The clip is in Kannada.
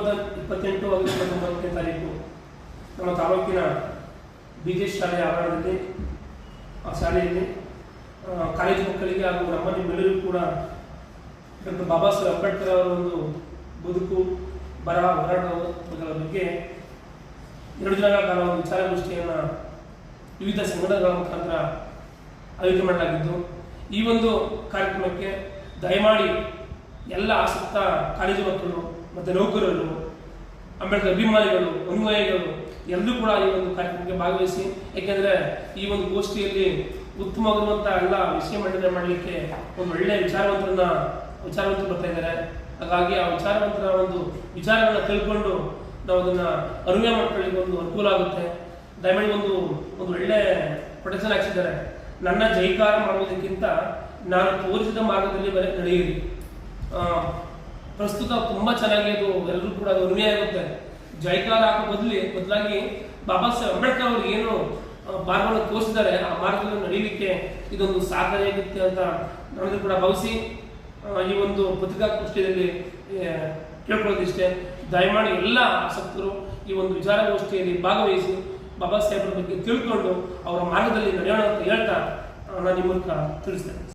28 ಆಗಸ್ಟ್ 29ನೇ ತಾರೀಕು ನಮ್ಮ ತಾಲೂಕಿನ ಬಿಜೆಎಸ್ ಶಾಲೆಯ ಆವರಣದಲ್ಲಿ ಆ ಶಾಲೆಯಲ್ಲಿ ಕಾಲೇಜು ಮಕ್ಕಳಿಗೆ ಹಾಗೂ ನಮ್ಮ ನಿಮ್ಮೆಲ್ಲರಿಗೂ ಕೂಡ ಡಾಕ್ಟರ್ ಬಾಬಾ ಸಾಹೇಬ್ ಅಂಬೇಡ್ಕರ್ ಅವರ ಒಂದು ಬದುಕು ಬರಹ ಹೋರಾಟಗಳ ಬಗ್ಗೆ 2 ದಿನಗಳ ಕಾಲ ಒಂದು ವಿಚಾರಗೋಷ್ಠಿಯನ್ನು ವಿವಿಧ ಸಂಘಟನೆಗಳ ಮುಖಾಂತರ ಆಯೋಜನೆ ಮಾಡಲಾಗಿದ್ದು, ಈ ಒಂದು ಕಾರ್ಯಕ್ರಮಕ್ಕೆ ದಯಮಾಡಿ ಎಲ್ಲ ಆಸಕ್ತ ಕಾಲೇಜು ಮಕ್ಕಳು ಮತ್ತು ನೌಕರರು, ಅಂಬೇಡ್ಕರ್ ಅಭಿಮಾನಿಗಳು, ಅನುಯಾಯಿಗಳು ಎಲ್ಲರೂ ಕೂಡ ಈ ಒಂದು ಕಾರ್ಯಕ್ರಮಕ್ಕೆ ಭಾಗವಹಿಸಿ. ಯಾಕೆಂದರೆ ಈ ಒಂದು ಗೋಷ್ಠಿಯಲ್ಲಿ ಉತ್ತಮವಾಗಿರುವಂಥ ಎಲ್ಲ ವಿಷಯ ಮಂಡನೆ ಮಾಡಲಿಕ್ಕೆ ಒಂದು ಒಳ್ಳೆಯ ವಿಚಾರವಂತರು ಬರ್ತಾ ಇದ್ದಾರೆ. ಹಾಗಾಗಿ ಆ ವಿಚಾರವಂತರ ಒಂದು ವಿಚಾರಗಳನ್ನ ತಿಳ್ಕೊಂಡು ನಾವು ಅದನ್ನು ಅನುಯಾಯ ಮಾಡ್ಕೊಳ್ಳಿಕ್ಕೆ ಒಂದು ಅನುಕೂಲ ಆಗುತ್ತೆ. ದಯಮಾಡಿ ಒಂದು ಒಳ್ಳೆ ಪ್ರೊಟೆಕ್ಷನ್ ಹಾಕ್ಸಿದ್ದಾರೆ. ನನ್ನ ಜೈಕಾರ ಮಾಡುವುದಕ್ಕಿಂತ ನಾನು ತೋರಿಸಿದ ಮಾರ್ಗದಲ್ಲಿ ನಡೆಯಿರಿ. ಪ್ರಸ್ತುತ ತುಂಬ ಚೆನ್ನಾಗಿ ಅದು ಎಲ್ಲರೂ ಕೂಡ ಅದು ಅನುಯಾಯ ಆಗುತ್ತೆ. ಜೈಕಾರ ಹಾಕೋ ಬದಲಾಗಿ ಬಾಬಾ ಸಾಹೇಬ್ ಅಂಬೇಡ್ಕರ್ ಅವರು ಏನು ಮಾರ್ಗವನ್ನು ತೋರಿಸಿದ್ದಾರೆ ಆ ಮಾರ್ಗದಲ್ಲಿ ನಡೆಯಲಿಕ್ಕೆ ಇದೊಂದು ಸಹಕಾರಿಯಾಗುತ್ತೆ ಅಂತ ನಾವೆಲ್ಲರೂ ಕೂಡ ಭಾವಿಸಿ ಈ ಒಂದು ಪತ್ರಿಕಾಗೋಷ್ಠಿಯಲ್ಲಿ ಕೇಳ್ಕೊಳ್ಳೋದಿಷ್ಟೇ. ದಯಮಾಡಿ ಎಲ್ಲ ಆಸಕ್ತರು ಈ ಒಂದು ವಿಚಾರಗೋಷ್ಠಿಯಲ್ಲಿ ಭಾಗವಹಿಸಿ ಬಾಬಾ ಸಾಹೇಬ್ರ ಬಗ್ಗೆ ತಿಳ್ಕೊಂಡು ಅವರ ಮಾರ್ಗದಲ್ಲಿ ನಡೆಯೋಣ ಅಂತ ಹೇಳ್ತಾ ನಾನು ನಿಮ್ಮ ಮೂಲಕ ತಿಳಿಸ್ತೇನೆ.